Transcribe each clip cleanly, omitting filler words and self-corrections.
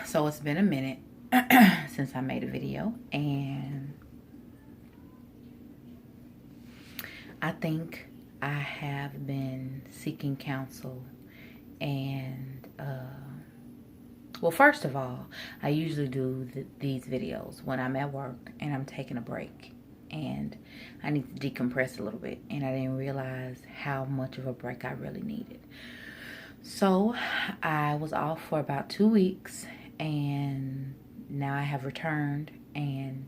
So it's been a minute since I made a video, and I think I have been seeking counsel. And well, first of all, I usually do these videos when I'm at work and I'm taking a break and I need to decompress a little bit, and I didn't realize how much of a break I really needed. So I was off for about 2 weeks, and now I have returned, and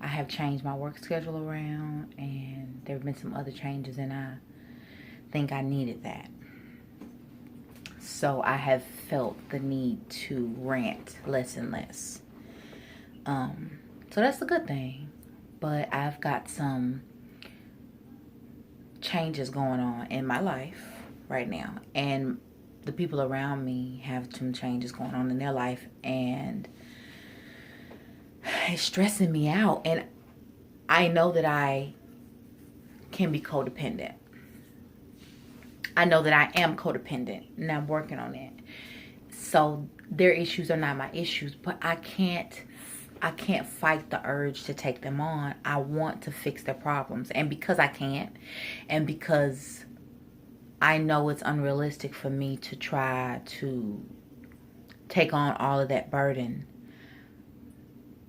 I have changed my work schedule around, and there have been some other changes, and I think I needed that. So I have felt the need to rant less and less. So that's a good thing. But I've got some changes going on in my life right now, and the people around me have some changes going on in their life, and it's stressing me out. And I know that I can be codependent. I know that I am codependent, and I'm working on it. So their issues are not my issues, but I can't fight the urge to take them on. I want to fix their problems, and because I can't, and because I know it's unrealistic for me to try to take on all of that burden,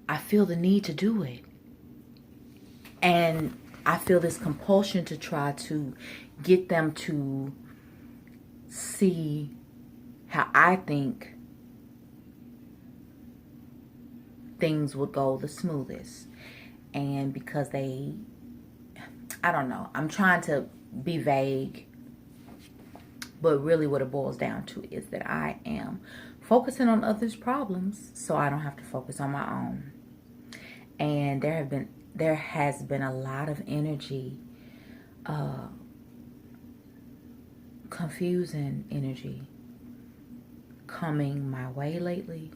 I feel the need to do it. And I feel this compulsion to try to get them to see how I think things would go the smoothest. And because I don't know, I'm trying to be vague, but really what it boils down to is that I am focusing on others' problems so I don't have to focus on my own. And there has been a lot of energy, confusing energy coming my way lately,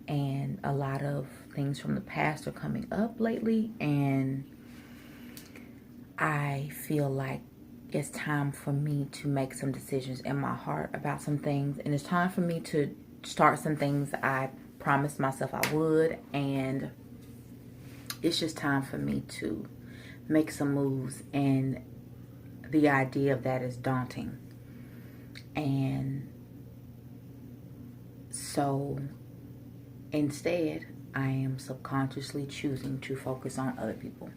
and a lot of things from the past are coming up lately, and I feel like it's time for me to make some decisions in my heart about some things, and it's time for me to start some things I promised myself I would, and it's just time for me to make some moves, and the idea of that is daunting. And so instead, I am subconsciously choosing to focus on other people.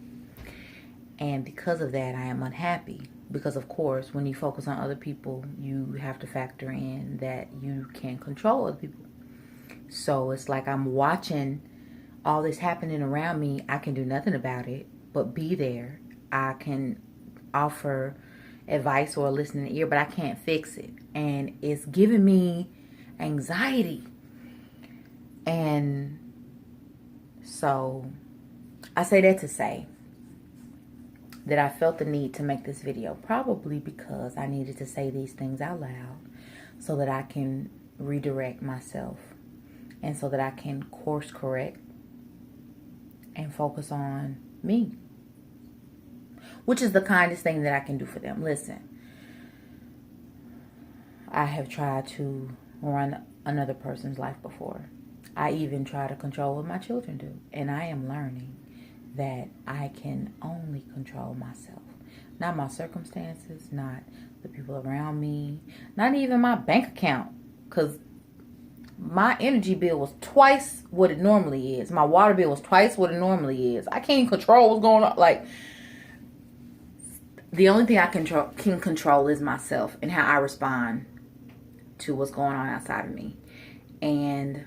And because of that, I am unhappy. Because, of course, when you focus on other people, you have to factor in that you can control other people. So it's like I'm watching all this happening around me. I can do nothing about it but be there. I can offer advice or a listening ear, but I can't fix it. And it's giving me anxiety. And so I say that to say that I felt the need to make this video, probably because I needed to say these things out loud so that I can redirect myself, and so that I can course correct and focus on me, which is the kindest thing that I can do for them. Listen, I have tried to run another person's life before. I even try to control what my children do. And I am learning that I can only control myself. Not my circumstances, not the people around me, not even my bank account. Because my energy bill was twice what it normally is. My water bill was twice what it normally is. I can't even control what's going on. Like, the only thing I can control is myself and how I respond to what's going on outside of me. And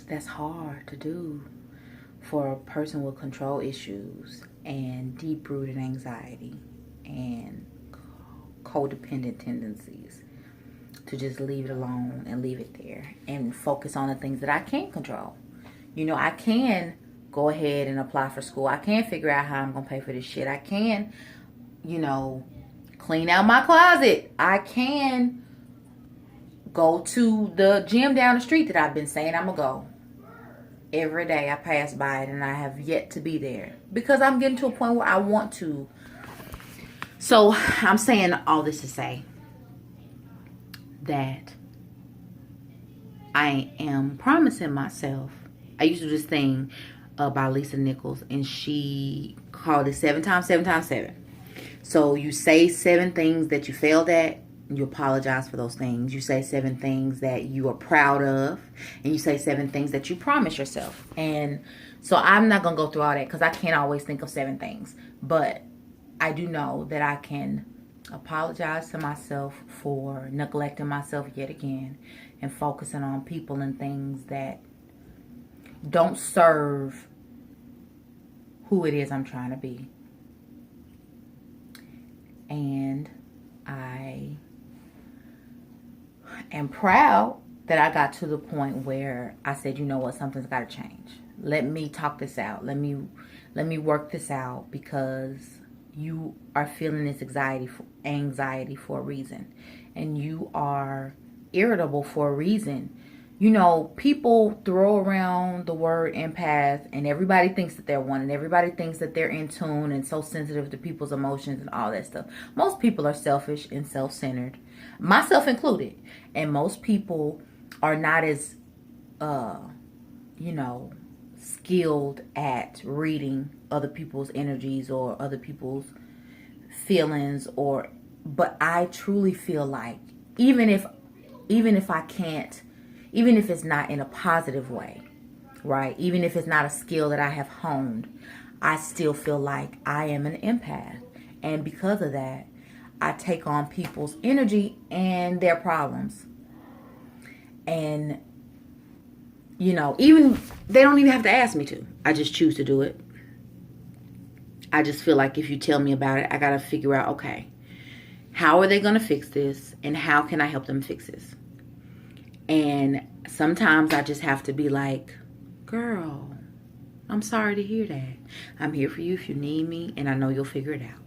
that's hard to do for a person with control issues and deep-rooted anxiety and codependent tendencies, to just leave it alone and leave it there and focus on the things that I can't control. You know, I can go ahead and apply for school. I can figure out how I'm going to pay for this shit. I can, clean out my closet. I can go to the gym down the street that I've been saying I'm going to go. Every day I pass by it, and I have yet to be there because I'm getting to a point where I want to. So I'm saying all this to say that I am promising myself. I used to do this thing by Lisa Nichols, and she called it 7 times 7 times 7. So you say 7 things that you failed at. You apologize for those things. You say 7 things that you are proud of, and you say 7 things that you promise yourself. And so I'm not gonna go through all that because I can't always think of 7 things, but I do know that I can apologize to myself for neglecting myself yet again and focusing on people and things that don't serve who it is I'm trying to be. And I am proud that I got to the point where I said, you know what, something's got to change. Let me talk this out. Let me work this out, because you are feeling this anxiety for a reason, and you are irritable for a reason. You know, people throw around the word empath, and everybody thinks that they're one, and everybody thinks that they're in tune and so sensitive to people's emotions and all that stuff. Most people are selfish and self-centered, myself included. And most people are not as, skilled at reading other people's energies or other people's feelings, but I truly feel like even if I can't, even if it's not in a positive way, right? Even if it's not a skill that I have honed, I still feel like I am an empath. And because of that, I take on people's energy and their problems. And, even they don't even have to ask me to. I just choose to do it. I just feel like if you tell me about it, I got to figure out, okay, how are they going to fix this? And how can I help them fix this? And sometimes I just have to be like, girl, I'm sorry to hear that. I'm here for you if you need me, and I know you'll figure it out.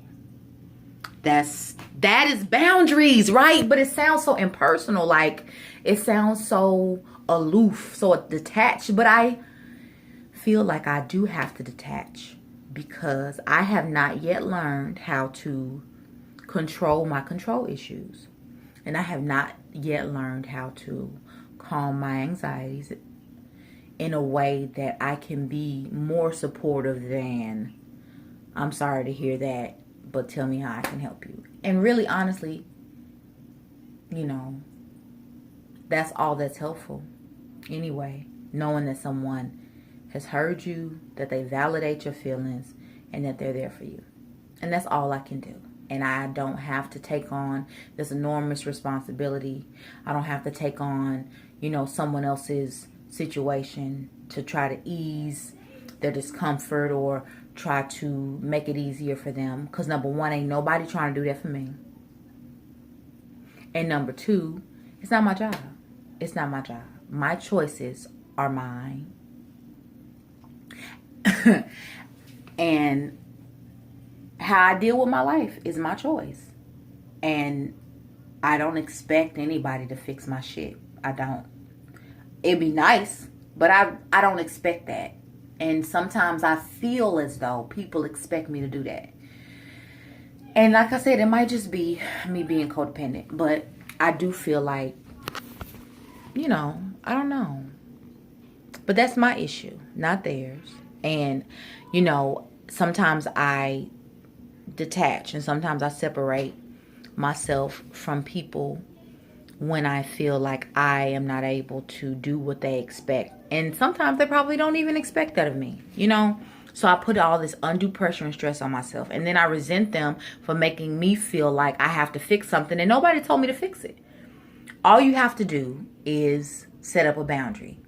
That is boundaries, right? But it sounds so impersonal. Like, it sounds so aloof, so detached. But I feel like I do have to detach, because I have not yet learned how to control my control issues. And I have not yet learned how to calm my anxieties in a way that I can be more supportive than, I'm sorry to hear that, but tell me how I can help you. And really, honestly, that's all that's helpful. Anyway, knowing that someone has heard you, that they validate your feelings, and that they're there for you. And that's all I can do. And I don't have to take on this enormous responsibility. I don't have to take on, someone else's situation to try to ease their discomfort or try to make it easier for them. Because number one, ain't nobody trying to do that for me. And number two, it's not my job. It's not my job. My choices are mine. And how I deal with my life is my choice. And I don't expect anybody to fix my shit. I don't. It'd be nice, but I don't expect that. And sometimes I feel as though people expect me to do that. And like I said, it might just be me being codependent. But I do feel like, I don't know. But that's my issue, not theirs. And, sometimes I detach, and sometimes I separate myself from people when I feel like I am not able to do what they expect. And sometimes they probably don't even expect that of me, So I put all this undue pressure and stress on myself. And then I resent them for making me feel like I have to fix something, and nobody told me to fix it. All you have to do is set up a boundary.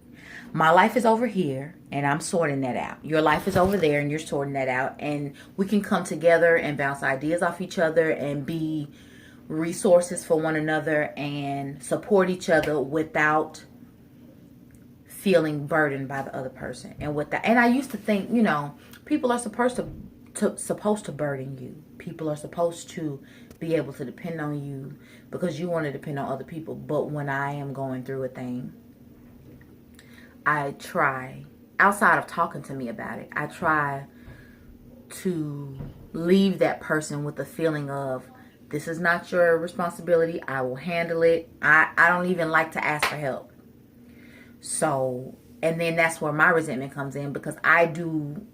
My life is over here, and I'm sorting that out. Your life is over there, and you're sorting that out. And we can come together and bounce ideas off each other and be resources for one another and support each other without feeling burdened by the other person. And I used to think, people are supposed to burden you. People are supposed to be able to depend on you because you want to depend on other people. But when I am going through a thing, I try, outside of talking to me about it, I try to leave that person with the feeling of, this is not your responsibility. I will handle it. I don't even like to ask for help. So, and then that's where my resentment comes in, because I do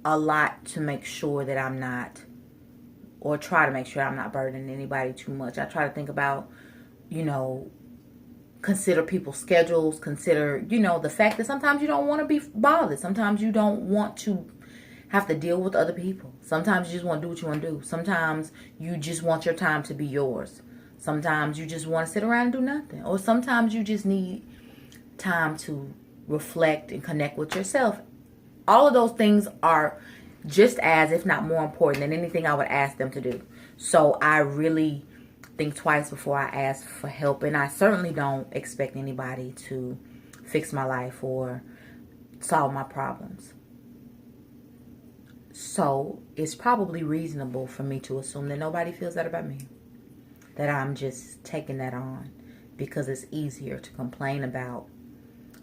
a lot to make sure that I'm not, or try to make sure I'm not burdening anybody too much. I try to think about, you know, consider people's schedules, consider, you know, the fact that sometimes you don't want to be bothered. Sometimes you don't want to have to deal with other people. Sometimes you just want to do what you want to do. Sometimes you just want your time to be yours. Sometimes you just want to sit around and do nothing. Or sometimes you just need time to reflect and connect with yourself. All of those things are just as, if not more important than anything I would ask them to do. So I really think twice before I ask for help. And I certainly don't expect anybody to fix my life or solve my problems. So it's probably reasonable for me to assume that nobody feels that about me. That I'm just taking that on because it's easier to complain about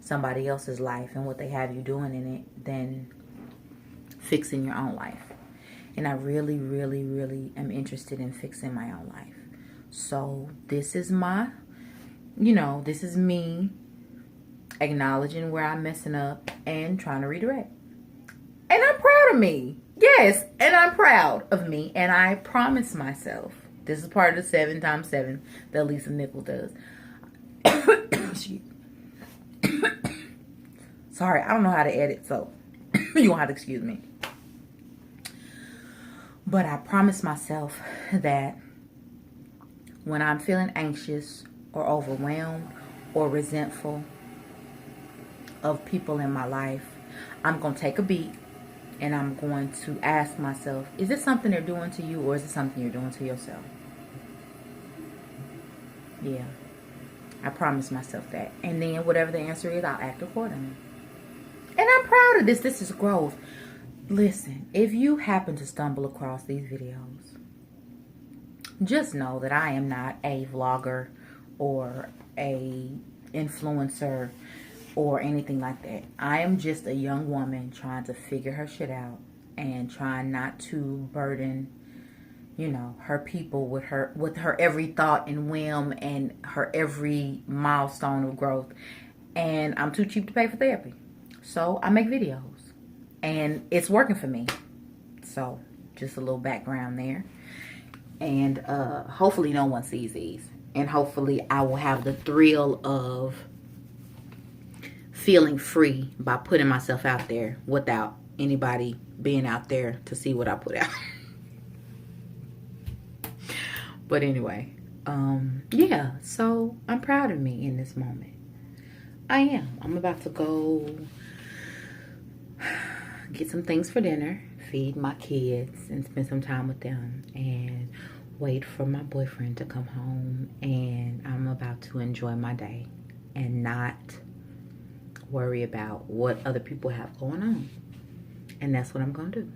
somebody else's life and what they have you doing in it than fixing your own life. And I really, really, really am interested in fixing my own life. So this is my, this is me acknowledging where I'm messing up and trying to redirect. And I'm proud of me. Yes, and I'm proud of me. And I promise myself, this is part of the 7 times 7 that Lisa Nichols does. Sorry, I don't know how to edit, so you won't have to excuse me. But I promise myself that when I'm feeling anxious or overwhelmed or resentful of people in my life, I'm going to take a beat and I'm going to ask myself, is this something they're doing to you, or is it something you're doing to yourself? Yeah, I promise myself that. And then whatever the answer is, I'll act accordingly. And I'm proud of this. This is growth. Listen, if you happen to stumble across these videos, just know that I am not a vlogger or a influencer or anything like that. I am just a young woman trying to figure her shit out and trying not to burden, her people with her every thought and whim and her every milestone of growth. And I'm too cheap to pay for therapy. So I make videos and it's working for me. So just a little background there. And hopefully no one sees these. And hopefully I will have the thrill of feeling free by putting myself out there without anybody being out there to see what I put out. But anyway, yeah, so I'm proud of me in this moment. I am. I'm about to go get some things for dinner, feed my kids, and spend some time with them, and wait for my boyfriend to come home. And I'm about to enjoy my day and not worry about what other people have going on. And that's what I'm going to do.